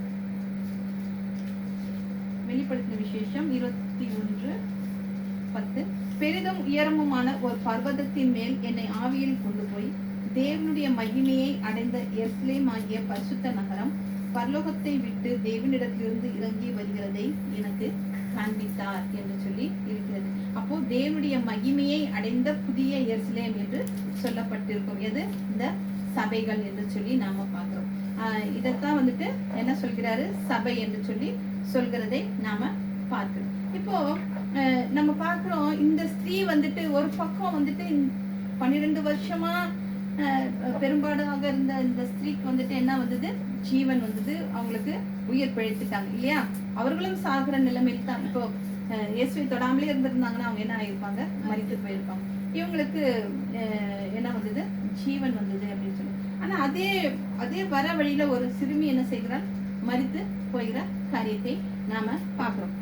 வெளிப்படுத்தின விசேஷம் 21:10. பெரிதும் உயரமுமான ஒரு பர்வதத்தின் மேல் என்னை ஆவியில் கொண்டு போய் தேவனுடைய மகிமையை அடைந்த எருசலேம் ஆகிய பரிசுத்த நகரம் பரலோகத்தை விட்டு தேவனிடத்திலிருந்து இறங்கி வருகிறதை எனக்கு காண்பித்தார் என்று சொல்லி இருக்கிறது. அப்போ தேவனுடைய மகிமையை அடைந்த புதிய எருசலேம் என்று சொல்லப்பட்டிருக்கும். எது, இந்த சபைகள் என்று சொல்லி நாம பார்க்கிறோம். இதத்தான் வந்துட்டு என்ன சொல்கிறாரு, சபை என்று சொல்லி சொல்கிறதை நாம பார்க்கிறோம். இப்போ நம்ம பார்க்கிறோம், இந்த ஸ்திரீ வந்துட்டு ஒரு பக்கம் வந்துட்டு 12 வருஷமா பெரும்பாடாக இருந்த இந்த ஸ்திரீக்கு வந்துட்டு என்ன வந்தது, ஜீவன் வந்தது, அவங்களுக்கு உயிர் பிழைத்துட்டாங்க இல்லையா. அவர்களும் சாகிற நிலைமையில் தான். இப்போ இயேசுவை தொடாமலே இருந்திருந்தாங்கன்னா அவங்க என்ன ஆயிருப்பாங்க, மரித்து போயிருப்பாங்க. இவங்களுக்கு என்ன வந்தது, ஜீவன் வந்தது அப்படின்னு சொல்லி. ஆனா அதே வர வழியில ஒரு சிறுமி என்ன செய்கிறார், மரித்து போகிற காரியத்தை நாம பார்க்கிறோம்.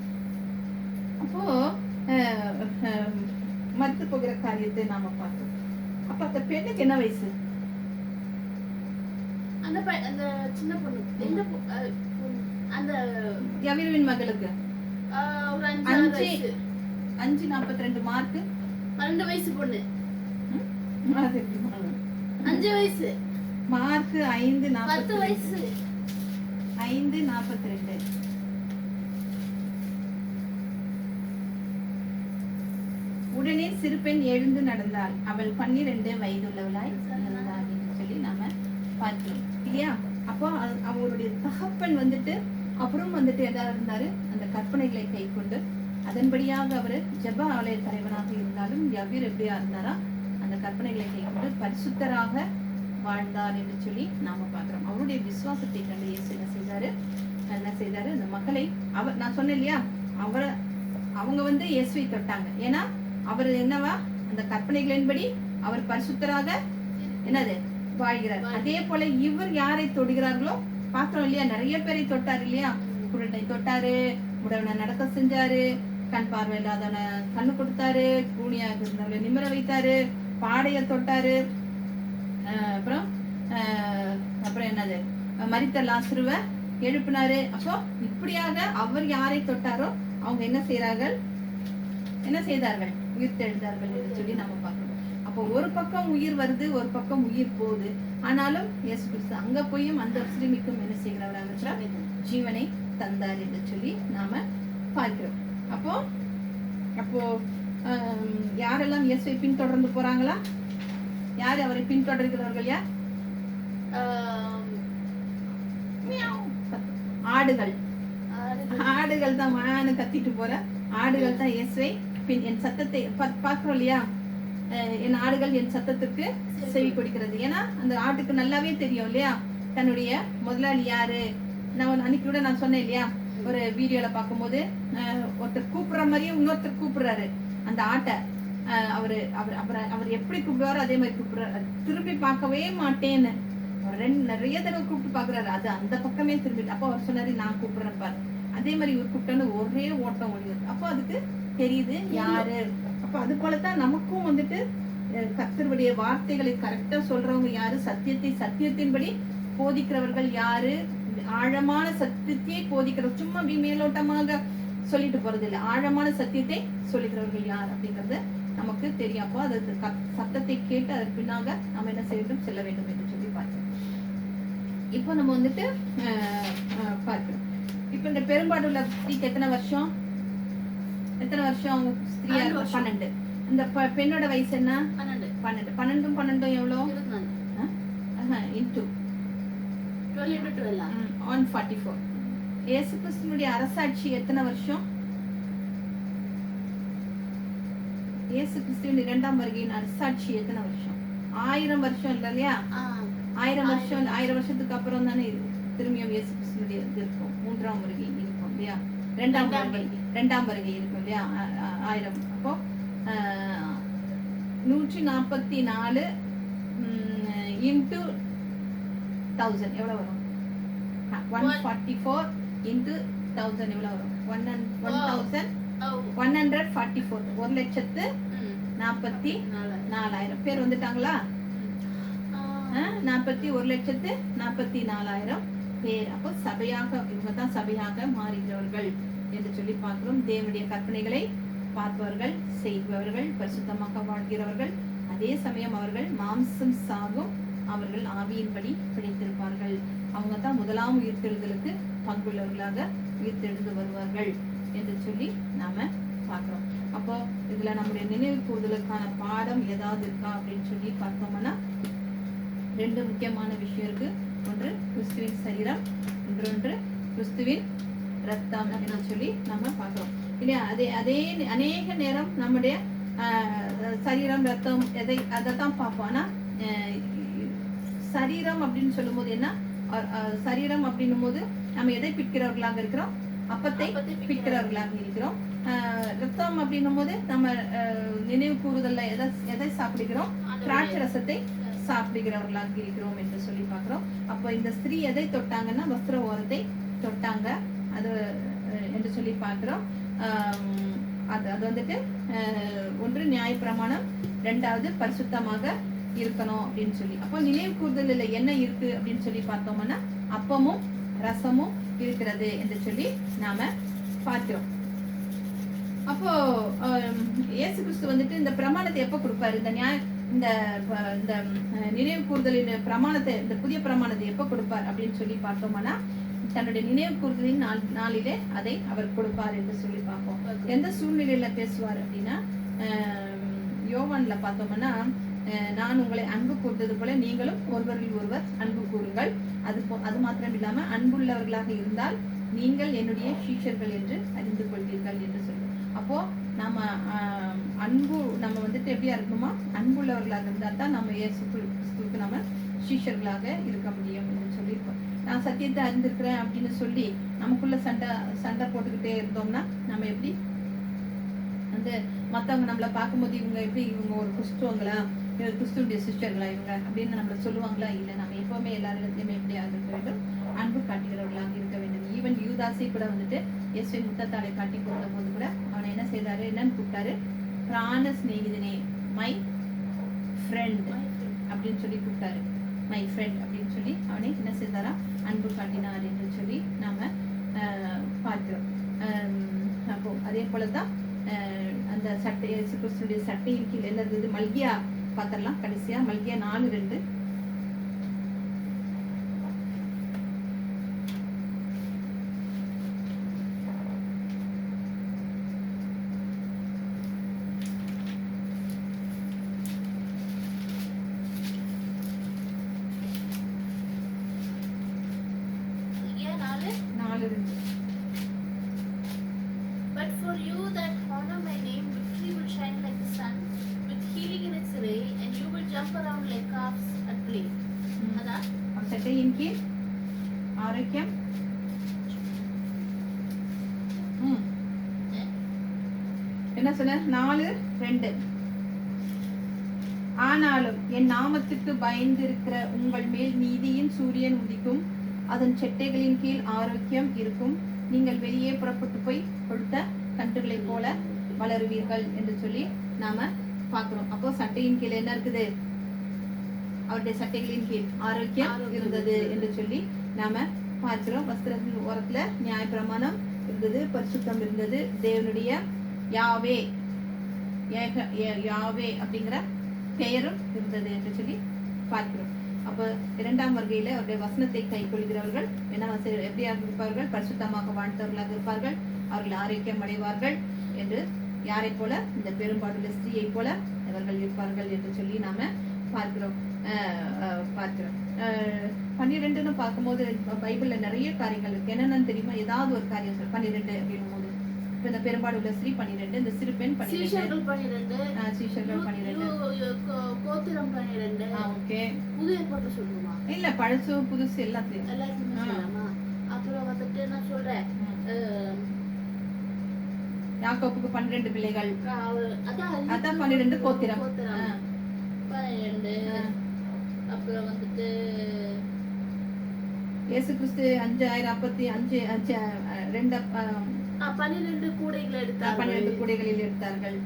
அப்போ மரித்து போகிற காரியத்தை நாம பார்க்கிறோம். அப்ப அந்த பெண்ணுக்கு என்ன வயசு, அந்த சின்ன பொண்ணு, எந்த அந்த யவீருவின் மகளுக்கு ஒரு 5:42 மார்க், 12 வயசு பொண்ணு, 5 வயசு மார்க் 5:40, 10 வயசு 5:42. உடனே சிறு பெண் எழுந்து நடந்தாள், அவள் 12 வயதுள்ளவளாய் இருந்தாள் என்று சொல்லி நாம பார்க்கிறோம் இல்லையா. அப்போ அவருடைய தகப்பன் வந்துட்டு அப்புறம் வந்துட்டு எதாவது இருந்தாரு, அந்த கற்பனைகளை கை கொண்டு அதன்படியாக அவர் ஜெப ஆலய தலைவனாக இருந்தாலும் யவீர் எப்படியா இருந்தாரா, அந்த கற்பனைகளை கை கொண்டு பரிசுத்தராக வாழ்ந்தார் என்று சொல்லி நாம பார்க்கிறோம். அவருடைய விசுவாசத்தை கண்டு இயேசு என்ன செய்தாரு, அந்த மக்களை நான் சொன்னேன் இல்லையா, அவங்க வந்து இயேசுவை தொட்டாங்க. ஏன்னா அவர் என்னவா, அந்த கற்பனைகளின்படி அவர் பரிசுத்தராக என்னது வாழ்கிறார். அதே போல இவர் யாரை தொடுகிறார்களோ பாக்குறோம் இல்லையா, நிறைய பேரை தொட்டாரு இல்லையா. குருடனை தொட்டாரு, முடவனை நடக்க செஞ்சாரு, கண் பார்வை இல்லாதவனை கண்ணு கொடுத்தாரு, கூனியாக இருந்தவளை நிமிர வைத்தாரு, பாடைய தொட்டாரு, அப்புறம் என்னது மரித்த லாசருவை எழுப்பினாரு. அப்போ இப்படியாக அவர் யாரை தொட்டாரோ அவங்க என்ன செய்தார்கள், உயிர் தெழுந்தார்கள் என்று சொல்லி நம்ம பார்க்கணும். அப்போ ஒரு பக்கம் உயிர் வருது, ஒரு பக்கம் உயிர் போகுது. ஆனாலும் இயேசு கிறிஸ்து அங்க போயும் அந்த சிறுமிக்கும் என்ன செய்கிறவராக ஜீவனை தந்தார் என்று சொல்லி நாம பார்க்கிறோம். அப்போ யாரெல்லாம் இயேசுவை பின்தொடர்ந்து போறாங்களா, யார் அவரை பின்தொடர்கிறவர்கள், யார்? ஆடுகள் தான் மானு கத்திட்டு போற ஆடுகள் தான் இயேசுவை என் சத்தத்தை பாக்குறோம் இல்லையா. என் ஆடுகள் என் சத்தத்துக்கு செவி கொடுக்கிறது. ஏன்னா அந்த ஆட்டுக்கு நல்லாவே தெரியும் இல்லையா தன்னுடைய முதலாளி யாரு. நான் அன்னைக்கு கூட நான் சொன்னேன் இல்லையா, ஒரு வீடியோல பார்க்கும்போது ஒருத்தர் கூப்பிடுற மாதிரியே இன்னொருத்தர் கூப்பிடுறாரு அந்த ஆட்டை. அவர் எப்படி கூப்பிடுவாரோ அதே மாதிரி கூப்பிடுறாரு. திரும்பி பார்க்கவே மாட்டேன்னு நிறைய தடவை கூப்பிட்டு பாக்குறாரு, அது அந்த பக்கமே திரும்பிட்டு. அப்போ அவர் சொன்னாரு, நான் கூப்பிடுறேன் பாரு. அதே மாதிரி இவர் கூப்பிட்டோன்னு ஒரே ஓட்டம் ஓடிடுது. அப்போ அதுக்கு தெரியுது யாரு. அப்ப அது போலதான் நமக்கும் வந்துட்டு கர்த்தருடைய வார்த்தைகளை கரெக்டா சொல்றவங்க யாரு, சத்தியத்தின்படி போதிக்கிறவர்கள் யாரு, ஆழமான சத்தியத்தை போதிக்கிறவர், சும்மா அப்படி மேலோட்டமாக சொல்லிட்டு போறது இல்லை, ஆழமான சத்தியத்தை சொல்லிக்கிறவர்கள் யார் அப்படிங்கறது நமக்கு தெரியும். அப்போ அதற்கு சத்தத்தை கேட்டு அதற்கு பின்னாக நம்ம என்ன செய்ய வேண்டும், செல்ல வேண்டும் என்று சொல்லி பார்க்கிறோம். இப்போ நம்ம வந்துட்டு பார்க்கிறோம். இப்ப இந்த பெரும்பாடுள்ள ஸ்திரீக்கு எத்தனை வருஷம் ஸ்திரீயா 12. இந்த பெண்ணோட வயசு என்ன? 12. 12 எவ்வளோ? இன்டு 44. இயேசு கிறிஸ்துவினுடைய அரசாட்சி எத்தனை வருஷம்? இயேசு கிறிஸ்துவின் 2ஆம் வருகையின் அரசாட்சி எத்தனை வருஷம்? 1000 வருஷம் இல்ல இல்லையா? 1000 வருஷம். 1000 வருஷத்துக்கு அப்புறம் தானே திரும்பியும் இயேசு கிறிஸ்துவினுடைய இது இருக்கும், 3ஆம் வருகை இருக்கும் இல்லையா, 2ஆம் வருகை இருக்கும் இல்லையா, 1000. அப்போ 144 இன்டு 1000 எவ்வளவு வரும்? 144 இன்டு 1000 எவ்வளவு வரும்? 1,144. 1,44,000 பேர் வந்துட்டாங்களா? 1,44,000 பேர். அப்போ சபையாக இவங்க தான் சபையாக மாறுகிறவர்கள் என்று சொல்லி பார்க்கிறோம். தேவனுடைய கற்பனைகளை பார்ப்பவர்கள், செய்பவர்கள், பரிசுத்தமாக வாழ்கிறவர்கள். அதே சமயம் அவர்கள் மாம்சம் சாகும், அவர்கள் ஆவியின்படி பிழைத்திருப்பார்கள். அவங்க தான் முதலாம் உயிர்த்தெழுதலுக்கு பங்குள்ளவர்களாக உயிர்த்தெழுந்து வருவார்கள் என்று சொல்லி நாம பார்க்கிறோம். அப்போ இதுல நம்முடைய நினைவு கூறுதலுக்கான பாடம் ஏதாவது இருக்கா அப்படின்னு சொல்லி பார்த்தோம்னா 2 முக்கியமான விஷயம் இருக்கு. ஒன்று கிறிஸ்துவின் சரீரம், இன்னொன்று கிறிஸ்துவின் ரத்தம் என்று சொல்லி நம்ம பார்க்கிறோம் இல்லையா. அதே அநேக நேரம் நம்முடைய சரீரம் ரத்தம் அதைத்தான் பார்ப்போம். ஆனா சரீரம் அப்படின்னு சொல்லும் போது என்ன, சரீரம் அப்படின்னும் போது நம்ம எதை பிற்கிறவர்களாக இருக்கிறோம்? அப்பத்தை பிற்கிறவர்களாக இருக்கிறோம். ரத்தம் அப்படின்னும் போது நம்ம நினைவு கூறுதல்ல எதை சாப்பிடுகிறோம்? திராட்சை ரசத்தை சாப்பிடுகிறவர்களாக இருக்கிறோம் என்று சொல்லி பார்க்கிறோம். அப்போ இந்த ஸ்திரீ எதை தொட்டாங்கன்னா வஸ்திர ஓரத்தை தொட்டாங்க அது என்று சொல்லி பார்க்கிறோம். அது வந்துட்டு ஒன்று நியாயப்பிரமாணம், 2வது பரிசுத்தமாக இருக்கணும் அப்படின்னு சொல்லி. அப்போ நினைவு கூறுதல்ல என்ன இருக்கு அப்படின்னு சொல்லி பார்த்தோம்னா அப்பமும் ரசமும் இருக்கிறது என்று சொல்லி நாம பார்க்கிறோம். அப்போ இயேசு கிறிஸ்து வந்துட்டு இந்த பிரமாணத்தை எப்ப கொடுப்பாரு? இந்த நினைவு கூறுதலின் பிரமாணத்தை, இந்த புதிய பிரமாணத்தை எப்ப கொடுப்பார் அப்படின்னு சொல்லி பார்த்தோம்னா தன்னுடைய நினைவு கூறுதலின் நாளிலே அதை அவர் கொடுப்பார் என்று சொல்லி பார்ப்போம். எந்த சூழ்நிலையில பேசுவார் அப்படின்னா யோவான்ல பார்த்தோம்னா நான் உங்களை அன்பு கூர்ந்தது போல நீங்களும் ஒருவரில் ஒருவர் அன்பு கூறுங்கள். அது மாத்திரம் இல்லாம அன்புள்ளவர்களாக இருந்தால் நீங்கள் என்னுடைய சீஷர்கள் என்று அறிந்து கொள்வீர்கள் என்று சொல்லி. அப்போ நம்ம நம்ம வந்துட்டு எப்படியா இருக்கணுமா, அன்புள்ளவர்களாக இருந்தால் தான் நம்ம இயேசு கிறிஸ்துவுக்கு நம்ம சீஷர்களாக இருக்க முடியும் என்று சொல்லியிருக்கோம். நான் சத்தியத்தை அறிந்திருக்கிறேன் அப்படின்னு சொல்லி நமக்குள்ள சண்டை போட்டுக்கிட்டே இருந்தோம்னா நம்ம எப்படி வந்து மற்றவங்க நம்மளை பார்க்கும்போது இவங்க ஒரு கிறிஸ்துவங்களா, கிறிஸ்துவனுடைய சிஸ்டர்களா இவங்க அப்படின்னு நம்மளை சொல்லுவாங்களா? இல்லை, நம்ம எப்பவுமே எல்லாரிடத்துலையுமே எப்படியாக இருக்க வேண்டும், அன்பு காட்டுகிறவர்களாக இருக்க வேண்டும். ஈவன் யூதாசை கூட வந்துட்டு இயேசுவை முத்தத்தாளை காட்டி கொடுத்த போது கூட அவனை என்ன செய்தாரு, என்னன்னு கூப்பிட்டாரு, பிராண சிநேகிதனே, மை ஃப்ரெண்ட் அப்படின்னு சொல்லி கூப்பிட்டாரு. மை ஃப்ரெண்ட் அப்படின்னு சொல்லி அவனை என்ன செய்தாரா, அன்பு காட்டினார் என்று சொல்லி நாம பார்க்கிறோம். அப்போ அதே போலதான் அந்த சட்டை, கிறிஸ்துடைய சட்டையின் கீழ் என்ன இருந்தது, மல்கியா பார்த்தரலாம். கடைசியா மல்கியா 4:2. But for you that honor my name, victory will shine like the sun, with healing in its ray, and you will jump around like calves at play. அதான் சட்டையின் கீழ் ஆரோக்கியம். என்ன சொன்ன? 4:2. ஆனாலும் என் நாமத்துக்கு பயந்து இருக்கிற உங்கள் மேல் நீதியின் சூரியன் உதிக்கும், அதன் செட்டைகளின் கீழ் ஆரோக்கியம் இருக்கும், நீங்கள் வெளியே புறப்பட்டு போய் கொடுத்த கன்றுகளைப் போல வளருவீர்கள் என்று சொல்லி நாம பார்க்கிறோம். அப்போ சட்டையின் கீழ் என்ன இருக்குது? அவருடைய சட்டைகளின் கீழ் ஆரோக்கியம் இருந்தது என்று சொல்லி நாம பார்க்கிறோம். வஸ்திரத்தின் ஓரத்துல நியாயப்பிரமாணம் இருந்தது, பரிசுத்தம் இருந்தது, தேவனுடைய யாவே அப்படிங்கிற பெயரும் இருந்தது என்று சொல்லி பார்க்கிறோம். அப்போ 2ஆம் வருகையில அவருடைய வசனத்தை கை கொள்கிறவர்கள் என்ன எப்படியாக இருப்பார்கள்? பரிசுத்தமாக வாழ்ந்தவர்களாக இருப்பார்கள், அவர்கள் ஆரோக்கியம் அடைவார்கள் என்று. யாரை போல? இந்த பெரும்பாடுள்ள ஸ்திரீயை போல அவர்கள் இருப்பார்கள் என்று சொல்லி நாம பார்க்கிறோம். 12ன்னு பார்க்கும்போது பைபிள்ல நிறைய காரியங்கள் இருக்கு. என்னென்னு தெரியுமா? ஏதாவது ஒரு காரியம் சொல்லு. 12 அப்படின்னும் போது இப்ப இந்த பெரும்பாடுள்ள ஸ்திரீ 12, இந்த சிறு பெண் 12, சீஷர்கள் 12, சீஷர்கள் 12, கோத்திரம் 12. ஓகே. புது ஏற்பாடு சொல்லுமா? இல்ல, பழசு புதுசு எல்லாத்தையும் சொல்லலாமா? அப்புறம் வந்துட்டு நான் சொல்றேன், யாக்கோபுக்கு 12 பிள்ளைகள், அதான் 12 கோத்திரம் 12. அப்புறம் வந்துட்டு இயேசு கிறிஸ்து 5055 12 கூடைகள் எடுத்தார்கள், 12 கூடைகளில் எடுத்தார்கள்.